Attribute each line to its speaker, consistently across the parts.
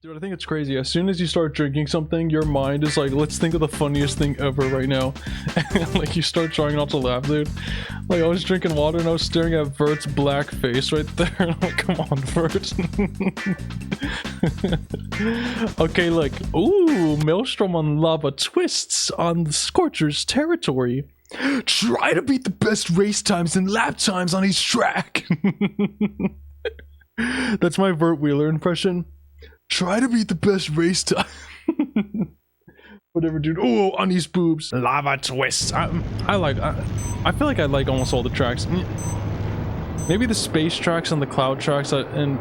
Speaker 1: Dude, I think it's crazy. As soon as you start drinking something, your mind is like, let's think of the funniest thing ever right now. And like, you start trying not to laugh, dude. Like, I was drinking water and I was staring at Vert's black face right there. And I'm like, come on, Vert. Okay, like, ooh, Maelstrom on lava twists on the Scorcher's territory. Try to beat the best race times and lap times on each track. That's my Vert Wheeler impression. Try to beat the best race time. Whatever, dude. Oh, on these boobs. Lava twists. I feel like I like almost all the tracks. Maybe the space tracks and the cloud tracks in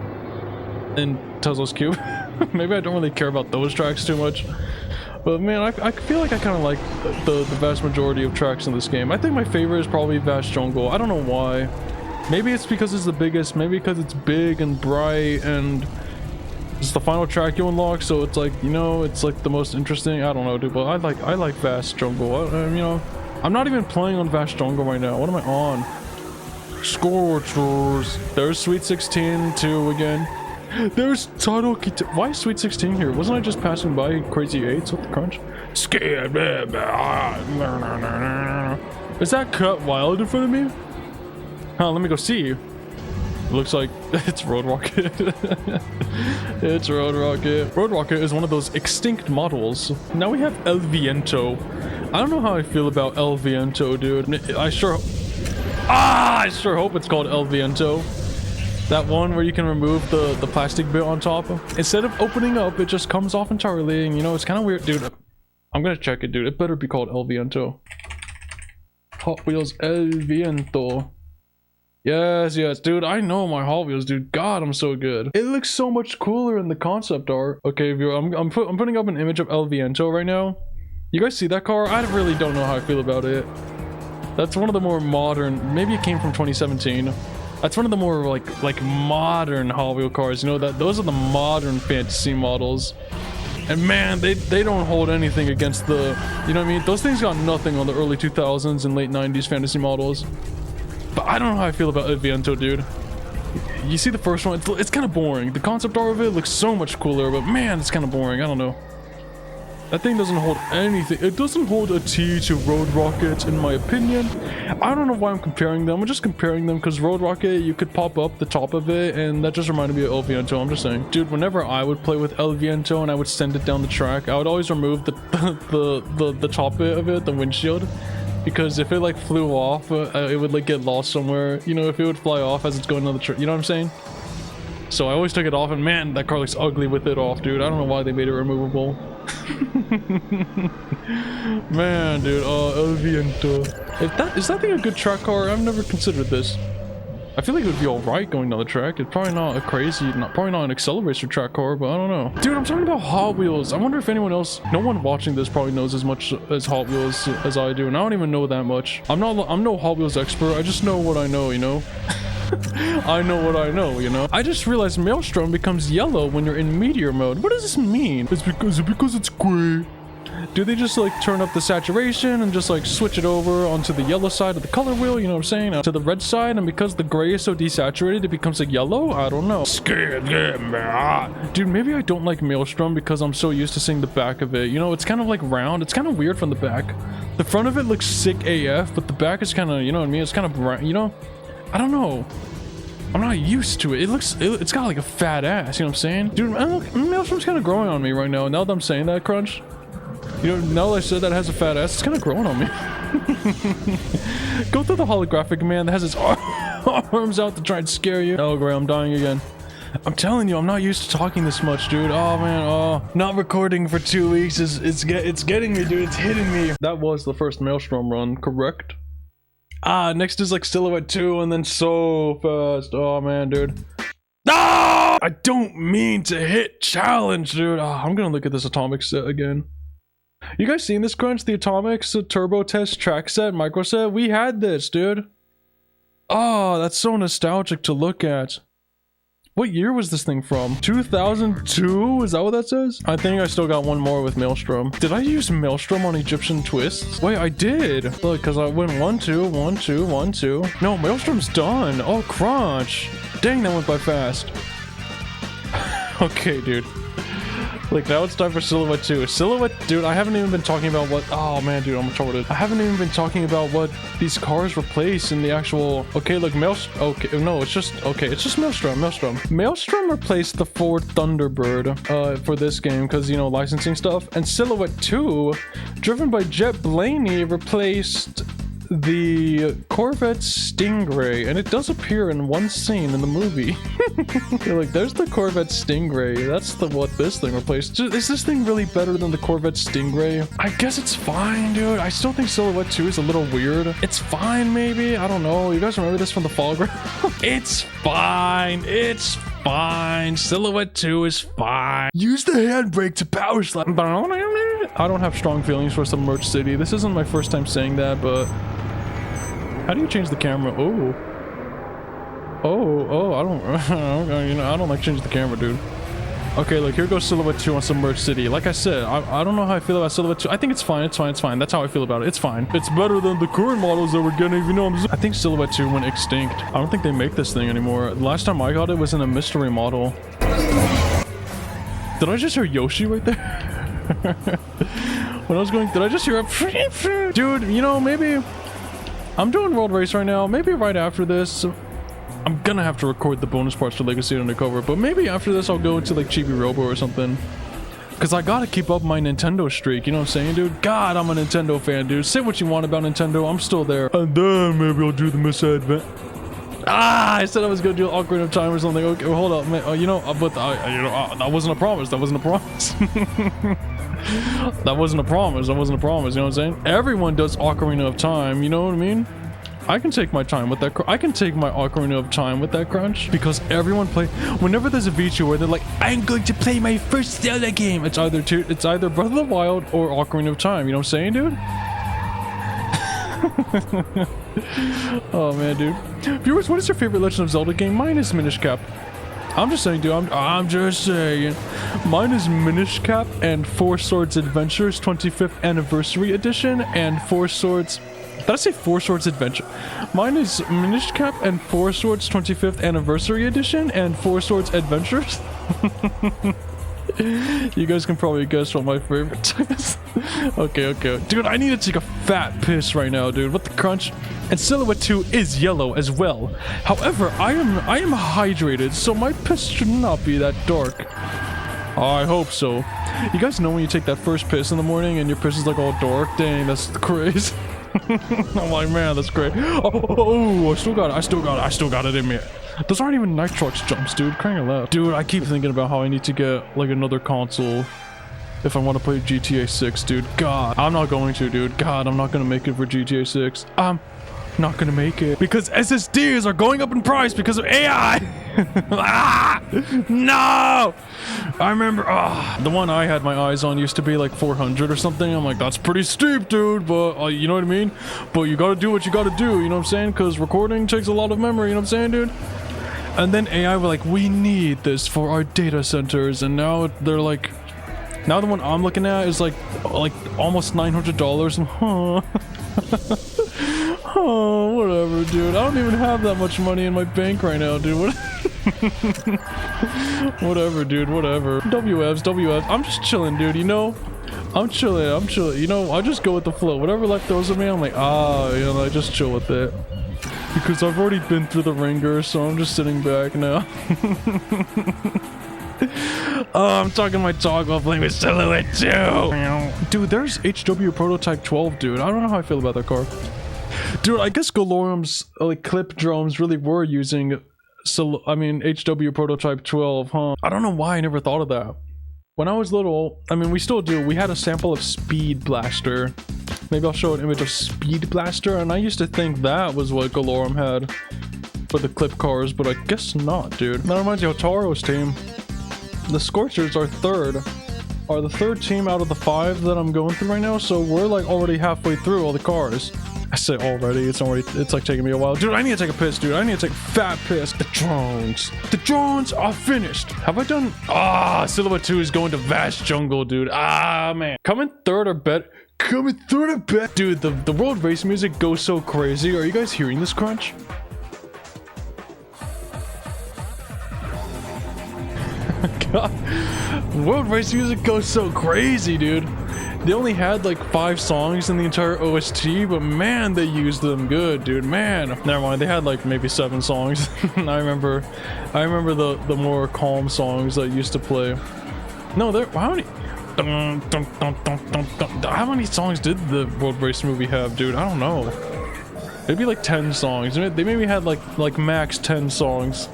Speaker 1: Tezla's Cube. Maybe I don't really care about those tracks too much. But man, I feel like I kind of like the vast majority of tracks in this game. I think my favorite is probably Vast Jungle. I don't know why. Maybe it's because it's the biggest. Maybe because it's big and bright and it's the final track you unlock, so it's like, you know, it's like the most interesting. I don't know, dude, but I like Vast Jungle. You know, I'm not even playing on Vast Jungle right now. What am I on? Scorchers. There's Sweet 16 too again. There's Tadoki. Why is Sweet 16 here? Wasn't I just passing by Crazy 8s with the crunch? Scared. Is that Cut Wild in front of me? Huh, let me go see you. Looks like it's Road Rocket. It's Road Rocket. Road Rocket is one of those extinct models. Now we have El Viento. I don't know how I feel about El Viento, dude. I sure hope it's called El Viento. That one where you can remove the plastic bit on top. Instead of opening up, it just comes off entirely. And you know, it's kind of weird, dude. I'm gonna check it, dude. It better be called El Viento. Hot Wheels El Viento. Yes, dude, I know my Hot Wheels, dude. God, I'm so good. It looks so much cooler in the concept art. Okay, viewer, I'm putting up an image of El Viento right now. You guys see that car? I really don't know how I feel about it. That's one of the more modern, maybe it came from 2017. That's one of the more like modern Hot Wheel cars. You know, those are the modern fantasy models. And man, they don't hold anything against the, you know what I mean? Those things got nothing on the early 2000s and late 90s fantasy models. But I don't know how I feel about El Viento, dude. You see the first one? It's kind of boring. The concept art of it looks so much cooler, but man, it's kind of boring. I don't know. That thing doesn't hold anything. It doesn't hold a T to Road Rocket, in my opinion. I don't know why I'm comparing them. I'm just comparing them because Road Rocket, you could pop up the top of it, and that just reminded me of El Viento. I'm just saying. Dude, whenever I would play with El Viento and I would send it down the track, I would always remove the top bit of it, the windshield. Because if it like flew off, it would like get lost somewhere. You know, if it would fly off as it's going down the track. You know what I'm saying? So I always took it off, and man, that car looks ugly with it off, dude. I don't know why they made it removable. Man, dude, El Viento. Is that thing a good track car? I've never considered this. I feel like it would be alright going down the track. It's probably not a crazy, probably not an accelerator track car, but I don't know. Dude, I'm talking about Hot Wheels. I wonder if anyone else, no one watching this probably knows as much as Hot Wheels as I do, and I don't even know that much. I'm no Hot Wheels expert. I just know what I know, you know? I know what I know, you know? I just realized Maelstrom becomes yellow when you're in meteor mode. What does this mean? It's because it's gray. Do they just like turn up the saturation and just like switch it over onto the yellow side of the color wheel, you know what I'm saying? To the red side, and because the gray is so desaturated, it becomes like yellow? I don't know. Dude, maybe I don't like Maelstrom because I'm so used to seeing the back of it. You know, it's kind of like round. It's kind of weird from the back. The front of it looks sick AF, but the back is kind of, you know what I mean? It's kind of brown, you know? I don't know. I'm not used to it. It's got like a fat ass, you know what I'm saying? Dude, Maelstrom's kind of growing on me right now. Now that I'm saying that, Crunch. You know, now that I said that it has a fat ass, it's kind of growing on me. Go through the holographic man that has his arms out to try and scare you. Oh, great, I'm dying again. I'm telling you, I'm not used to talking this much, dude. Oh, man, oh. Not recording for 2 weeks it's getting me, dude. It's hitting me. That was the first Maelstrom run, correct? Ah, next is like Silhouette 2 and then so fast. Oh, man, dude. No! I don't mean to hit challenge, dude. Oh, I'm gonna look at this atomic set again. You guys seen this, Crunch? The Atomics Turbo Test track set, micro set? We had this, dude. Oh, that's so nostalgic to look at. What year was this thing from? 2002? Is that what that says? I think I still got one more with Maelstrom. Did I use Maelstrom on Egyptian Twists? Wait, I did. Look, because I went 1, 2, 1, 2, 1, 2. No, Maelstrom's done. Oh, Crunch. Dang, that went by fast. Okay, dude. Like, now it's time for Silhouette 2. Silhouette, dude, I haven't even been talking about what... Oh, man, dude, I'm retarded. I haven't even been talking about what these cars replace in the actual... Okay, look, Maelstrom... Okay, no, it's just... Okay, it's just Maelstrom. Maelstrom replaced the Ford Thunderbird for this game because, you know, licensing stuff. And Silhouette 2, driven by Jet Blaney, replaced the Corvette Stingray, and it does appear in one scene in the movie. You're like, there's the Corvette Stingray. That's what this thing replaced. Is this thing really better than the Corvette Stingray? I guess it's fine, dude. I still think Silhouette 2 is a little weird. It's fine, maybe. I don't know. You guys remember this from the Fall Ground? It's fine. It's fine. Silhouette 2 is fine. Use the handbrake to power slide. I don't have strong feelings for Submerged City. This isn't my first time saying that, but how do you change the camera? Oh, I don't, you know, I don't like changing the camera, dude. Okay, look, here goes Silhouette 2 on Submerged City. Like I said, I don't know how I feel about Silhouette 2. I think it's fine, it's fine. That's how I feel about it. It's fine. It's better than the current models that we're getting, you know. I think Silhouette 2 went extinct. I don't think they make this thing anymore. The last time I got it was in a mystery model. Did I just hear Yoshi right there? When I was going, did I just hear a... Dude, you know, maybe... I'm doing World Race right now. Maybe right after this... I'm gonna have to record the bonus parts for Legacy Undercover, but maybe after this I'll go into like Chibi Robo or something. Because I gotta keep up my Nintendo streak, you know what I'm saying, dude? God, I'm a Nintendo fan, dude. Say what you want about Nintendo, I'm still there. And then maybe I'll do the Miss Advent. Ah, I said I was gonna do Ocarina of Time or something. Okay, well, hold up, man. You know, but you know, that wasn't a promise. That wasn't a promise. That wasn't a promise. That wasn't a promise. You know what I'm saying? Everyone does Ocarina of Time. You know what I mean? I can take my time with that. I can take my Ocarina of Time with that crunch because everyone play. Whenever there's a VTuber where they're like, "I'm going to play my first Zelda game," it's either Breath of the Wild or Ocarina of Time. You know what I'm saying, dude? Oh man, dude. Viewers, what is your favorite Legend of Zelda game? Mine is Minish Cap. I'm just saying, dude. I'm just saying. Mine is Minish Cap and Four Swords Adventures 25th Anniversary Edition and Four Swords. Did I say Four Swords Adventure? Mine is Minish Cap and Four Swords 25th Anniversary Edition and Four Swords Adventures. You guys can probably guess what my favorite is. Okay. Dude, I need to take a fat piss right now, dude. What the crunch? And Silhouette 2 is yellow as well. However, I am hydrated, so my piss should not be that dark. I hope so. You guys know when you take that first piss in the morning and your piss is like all dark? Dang, that's crazy. I'm like, man, that's great. Oh, I still got it in me. Those aren't even Nitrox jumps, dude. Crying out loud. Dude, I keep thinking about how I need to get like another console if I want to play GTA 6, dude. God, I'm not going to, dude. God, I'm not gonna make it for GTA 6. I'm not gonna make it because SSDs are going up in price because of AI. Ah, no! I remember the one I had my eyes on used to be like 400 or something. I'm like, that's pretty steep, dude, but you know what I mean? But you gotta do what you gotta do, you know what I'm saying? Because recording takes a lot of memory, you know what I'm saying, dude? And then AI were like, we need this for our data centers, and now they're like, now the one I'm looking at is like almost $900. Huh. Oh, whatever, dude. I don't even have that much money in my bank right now, dude. Whatever, dude. Whatever. WFs. I'm just chilling, dude. You know, I'm chilling. You know, I just go with the flow. Whatever life throws at me, I'm like, you know, I just chill with it. Because I've already been through the ringer, so I'm just sitting back now. Oh, I'm talking my talk while playing with Silhouette 2. Dude, there's HW Prototype 12, dude. I don't know how I feel about that car. Dude, I guess Galorum's like clip drones really were using HW Prototype 12, huh? I don't know why I never thought of that. When I was little, I mean, we still do. We had a sample of Speed Blaster. Maybe I'll show an image of Speed Blaster, and I used to think that was what Galorum had for the clip cars, but I guess not, dude. That reminds me of Taro's team. The Scorchers are the third team out of the 5 that I'm going through right now, so we're like already halfway through all the cars. I say already, it's like taking me a while. Dude, I need to take a piss, dude. I need to take a fat piss. The drones are finished. Have I done? Silhouette 2 is going to Vast Jungle, dude. Man. Coming third or bet. Dude, the World Race music goes so crazy. Are you guys hearing this crunch? God. World Race music goes so crazy, dude. They only had like 5 songs in the entire OST, but man, they used them good, dude. Man, never mind. They had like maybe 7 songs. I remember the more calm songs that used to play. No, there. How many? How many songs did the World Race movie have, dude? I don't know. Maybe like 10 songs. They maybe had like max 10 songs.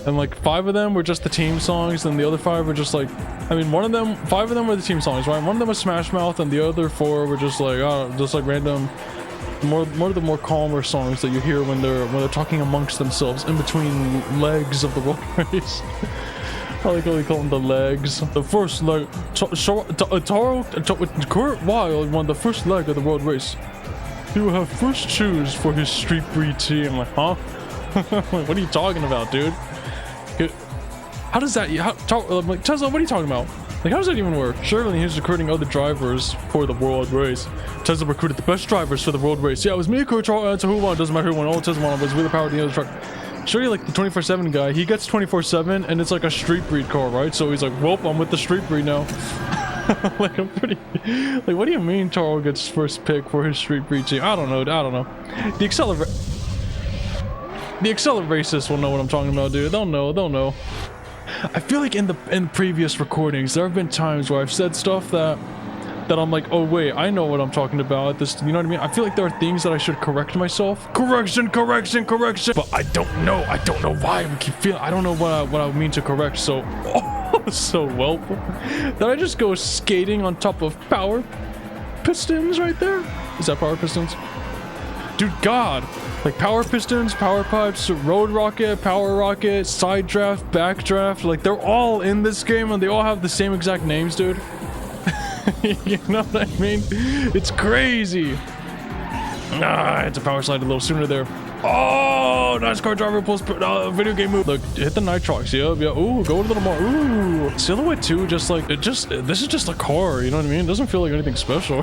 Speaker 1: And like 5 of them were just the team songs, and the other 5 were just like, I mean, 5 of them were the team songs, right? One of them was Smash Mouth, and the other 4 were just like, just like random, more of the more calmer songs that you hear when they're talking amongst themselves in between legs of the road race. I like how they call them the legs. The first leg, Kurt Wild won the first leg of the road race. He will have first choose for his street breed team. I'm like, huh? What are you talking about, dude? How does that? Like, Tezla, what are you talking about? Like, how does that even work? Surely he's recruiting other drivers for the world race. Tezla recruited the best drivers for the world race. Yeah, it was me, Kurt, so who won? Doesn't matter who won. All Tezla won was with the power of the other truck. Surely, like the 24/7 guy, he gets 24/7, and it's like a street breed car, right? So he's like, well, I'm with the street breed now. Like, I'm pretty. Like, what do you mean Taro gets first pick for his street breed team? I don't know. The acceleracists will know what I'm talking about, dude. They'll know. I feel like in the previous recordings, there have been times where I've said stuff that I'm like, oh wait, I know what I'm talking about. This, you know what I mean? I feel like there are things that I should correct myself. Correction. But I don't know why I keep feeling. I don't know what I mean to correct. So, well, did I just go skating on top of power pistons right there? Is that power pistons? Dude, God. Like power pistons, power pipes, road rocket, power rocket, side draft, back draft. Like, they're all in this game and they all have the same exact names, dude. You know what I mean? It's crazy. I had to power slide a little sooner there. Oh, nice car driver pulls video game move. Look, hit the nitrox. Yeah. Ooh, go a little more. Ooh, Silhouette 2, just like this is just a car. You know what I mean? It doesn't feel like anything special.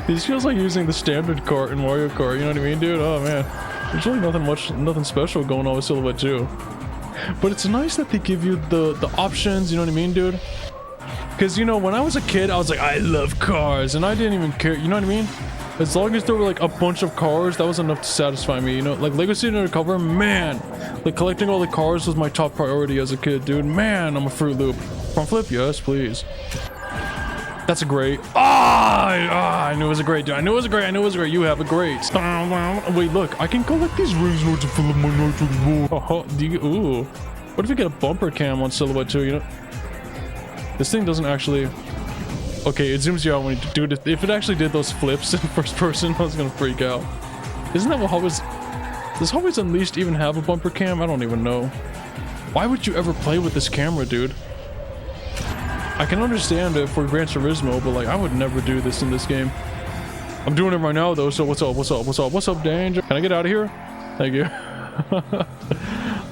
Speaker 1: This feels like using the standard cart in Mario Kart. You know what I mean, dude? Oh man, there's really nothing special going on with Silhouette 2. But it's nice that they give you the options. You know what I mean, dude? Because, you know, when I was a kid, I was like, I love cars, and I didn't even care. You know what I mean? As long as there were like a bunch of cars, that was enough to satisfy me, you know? Like Lego City Undercover, man, like collecting all the cars was my top priority as a kid, dude. Man, I'm a Fruit Loop. Front flip? Yes, please. That's a great. I knew it was a great, dude. I knew it was a great. You have a great. Wait, look, I can collect these rings to fill up my nitrox ball. Ooh. What if you get a bumper cam on Silhouette 2, you know? This thing doesn't actually. Okay, it zooms you out when you do it. If it actually did those flips in first person, I was gonna freak out. Isn't that what Hobbies... Does Hobbies Unleashed even have a bumper cam? I don't even know. Why would you ever play with this camera, dude? I can understand it for Gran Turismo, but like, I would never do this in this game. I'm doing it right now though, so what's up, Danger? Can I get out of here? Thank you.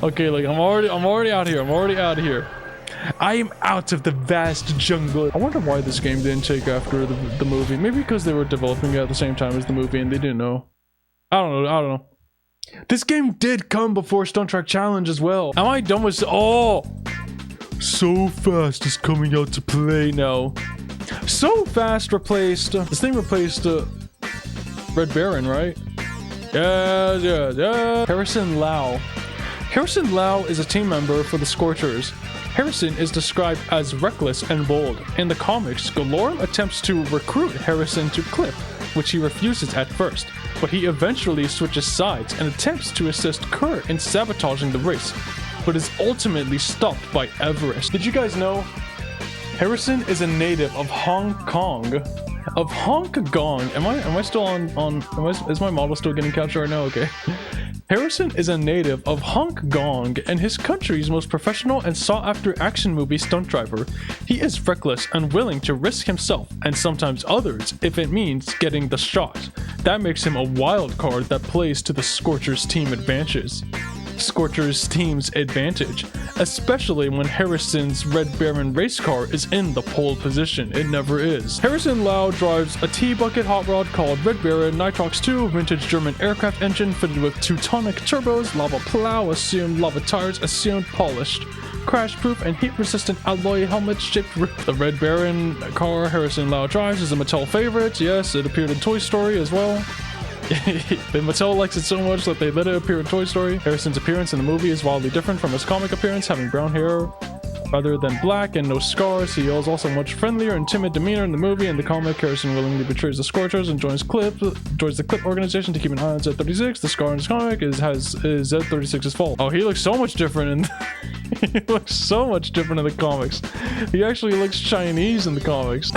Speaker 1: Okay, like, I'm already out here. I am out of the vast jungle. I wonder why this game didn't take after the movie. Maybe because they were developing it at the same time as the movie and they didn't know. I don't know. This game did come before Stunt Track Challenge as well. Am I done with... Oh! So Fast is coming out to play now. So Fast replaced... This thing replaced Red Baron, right? Yeah. Harrison Lau. Harrison Lau is a team member for the Scorchers. Harrison is described as reckless and bold. In the comics, Galorm attempts to recruit Harrison to Cliff, which he refuses at first, but he eventually switches sides and attempts to assist Kurt in sabotaging the race, but is ultimately stopped by Everest. Did you guys know Harrison is a native of Hong Kong? Of Hong Kong. Am I still on is my model still getting captured right now? Okay. Harrison is a native of Hong Kong and his country's most professional and sought-after action movie stunt driver. He is reckless and willing to risk himself and sometimes others if it means getting the shot. That makes him a wild card that plays to the Scorchers team's advantage, especially when Harrison's Red Baron race car is in the pole position. It never is. Harrison Lau drives a T-bucket hot rod called Red Baron Nitrox 2, vintage German aircraft engine fitted with Teutonic turbos, lava plow assumed, lava tires assumed, polished. crash-proof and heat-resistant alloy helmet shaped the Red Baron car Harrison Lau drives is a Mattel favorite. Yes, it appeared in Toy Story as well. Mattel likes it so much that they let it appear in Toy Story. Harrison's appearance in the movie is wildly different from his comic appearance, having brown hair rather than black and no scars. He is also much friendlier and timid demeanor in the movie. In the comic, Harrison willingly betrays the Scorchers and joins the Clip organization to keep an eye on Z36. The scar in his comic is Z36's fault. Oh, he looks so much different in he looks so much different in the comics. He actually looks Chinese in the comics.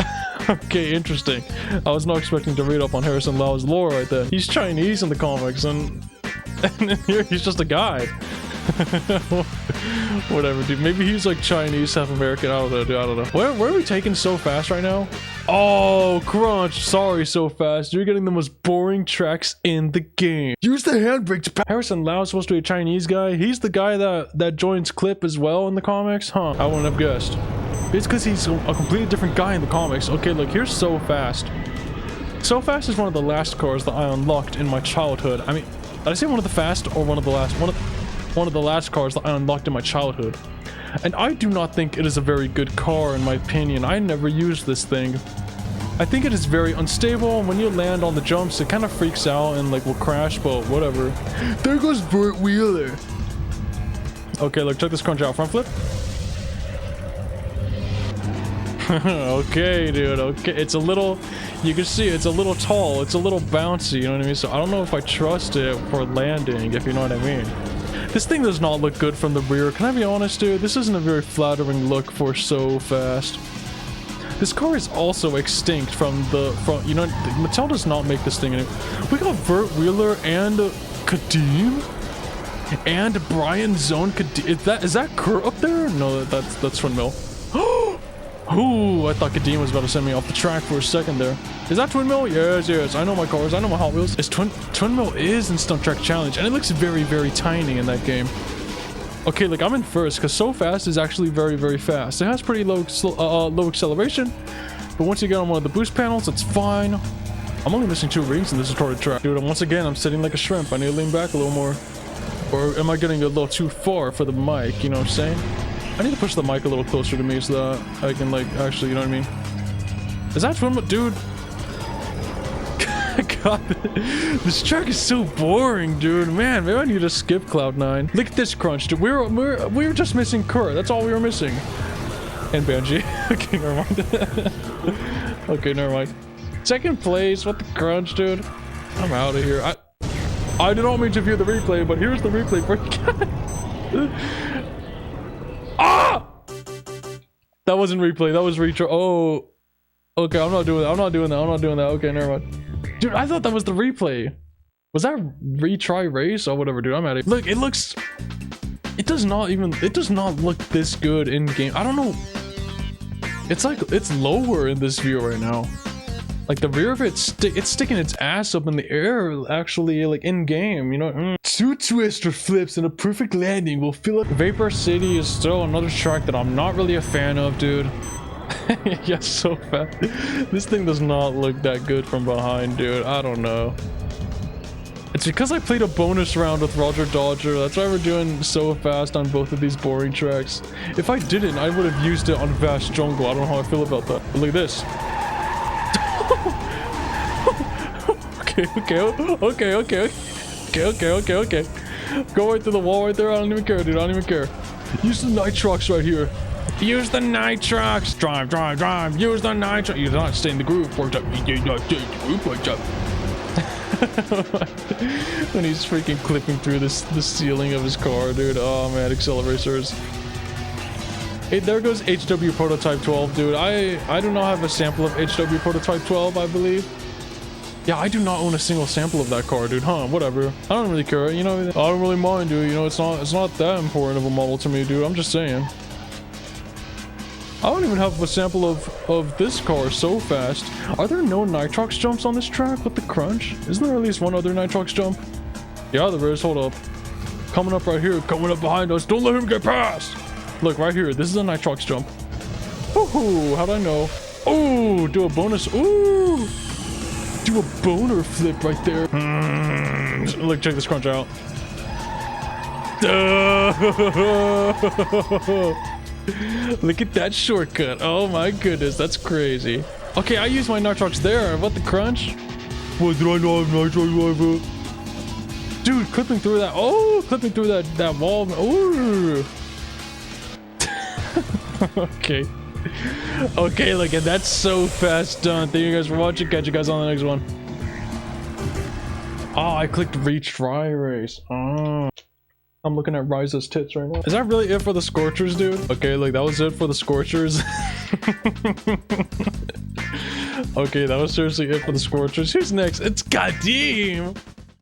Speaker 1: Okay, interesting. I was not expecting to read up on Harrison Lau's lore right there. He's Chinese in the comics, and here he's just a guy. Whatever, dude. Maybe he's like Chinese, South American. I don't know, dude. I don't know. Where are we taking so fast right now? Oh, Crunch. Sorry, so fast. You're getting the most boring tracks in the game. Use the handbrake to Harrison Lau is supposed to be a Chinese guy. He's the guy that joins Clip as well in the comics? Huh. I wouldn't have guessed. It's because he's a completely different guy in the comics. Okay, look, here's So Fast. So Fast is one of the last cars that I unlocked in my childhood. I mean, did I say one of the fast or one of the last? One of the last cars that I unlocked in my childhood. And I do not think it is a very good car in my opinion. I never used this thing. I think it is very unstable. When you land on the jumps, it kind of freaks out and like will crash, but whatever. There goes Burt Wheeler. Okay, look, check this Crunch out. Front flip. Okay, dude, okay. It's a little, you can see it's a little tall. It's a little bouncy, you know what I mean? So I don't know if I trust it for landing, if you know what I mean. This thing does not look good from the rear. Can I be honest, dude? This isn't a very flattering look for So Fast. This car is also extinct from the front. You know, Mattel does not make this thing anymore. We got Burt Wheeler and Kadeem and Brian Zone Kadeem. Is that Kurt up there? No, that's Twin Mill. Ooh, I thought Kadeem was about to send me off the track for a second there. Is that Twin Mill? Yes, yes. I know my cars. I know my Hot Wheels. It's Twin Mill is in Stunt Track Challenge, and it looks very, very tiny in that game. Okay, like I'm in first because So Fast is actually very, very fast. It has pretty low acceleration, but once you get on one of the boost panels, it's fine. I'm only missing 2 rings in this retarded track, dude. And once again, I'm sitting like a shrimp. I need to lean back a little more, or am I getting a little too far for the mic? You know what I'm saying? I need to push the mic a little closer to me so that I can, like, actually, you know what I mean? Is that Twin Mill? Dude. God, this track is so boring, dude. Man, maybe I need to skip Cloud9. Look at this Crunch, dude. We were just missing Kurt. That's all we were missing. And Banji. Okay, never mind. Okay, never mind. Second place. What the Crunch, dude? I'm out of here. I did not mean to view the replay, but here's the replay for you. Ah! That wasn't replay. That was retry. Oh. Okay, I'm not doing that. I'm not doing that. I'm not doing that. Okay, never mind. Dude, I thought that was the replay. Was that retry race or whatever, dude? I'm at it. Look, it looks... It does not look this good in game. I don't know. It's like, it's lower in this view right now. Like the rear of it's sticking its ass up in the air, actually, like in game, you know? 2 twister flips and a perfect landing will fill up. Vapor City is still another track that I'm not really a fan of, dude. Yes, So fast. This thing does not look that good from behind, dude. I don't know. It's because I played a bonus round with Roger Dodger. That's why we're doing So Fast on both of these boring tracks. If I didn't, I would have used it on Vast Jungle. I don't know how I feel about that. But look at this. Okay. Go right through the wall right there. I don't even care, dude. I don't even care. Use the Nitrox right here. Use the Nitrox. Drive. Use the Nitrox. You do not stay in the groove. Worked up. You do not stay in the groove. Worked up. When he's freaking clipping through the ceiling of his car, dude. Oh man, accelerators. Hey, there goes HW Prototype 12, dude. I do not have a sample of HW Prototype 12, I believe. Yeah, I do not own a single sample of that car, dude. Huh, whatever. I don't really care, you know? I don't really mind, dude. You know, it's not that important of a model to me, dude. I'm just saying. I don't even have a sample of this car So Fast. Are there no Nitrox jumps on this track with the Crunch? Isn't there at least one other Nitrox jump? Yeah, there is. Hold up. Coming up right here. Coming up behind us. Don't let him get past. Look, right here. This is a Nitrox jump. Ooh, how'd I know? Ooh, do a bonus. Ooh. Do a boner flip right there. Look, check this Crunch out. Look at that shortcut. Oh my goodness, that's crazy. Okay, I used my nitrox there. What the crunch? What, did I not have nitrox? Dude, clipping through that. Oh, clipping through that wall. Ooh. Okay. Okay, look at that's so fast done. Thank you guys for watching. Catch you guys on the next one. Oh, I clicked retry race. Oh. I'm looking at Ryza's tits right now. Is that really it for the Scorchers, dude? Okay, like that was it for the Scorchers. Okay, that was seriously it for the Scorchers. Who's next? It's Kadim!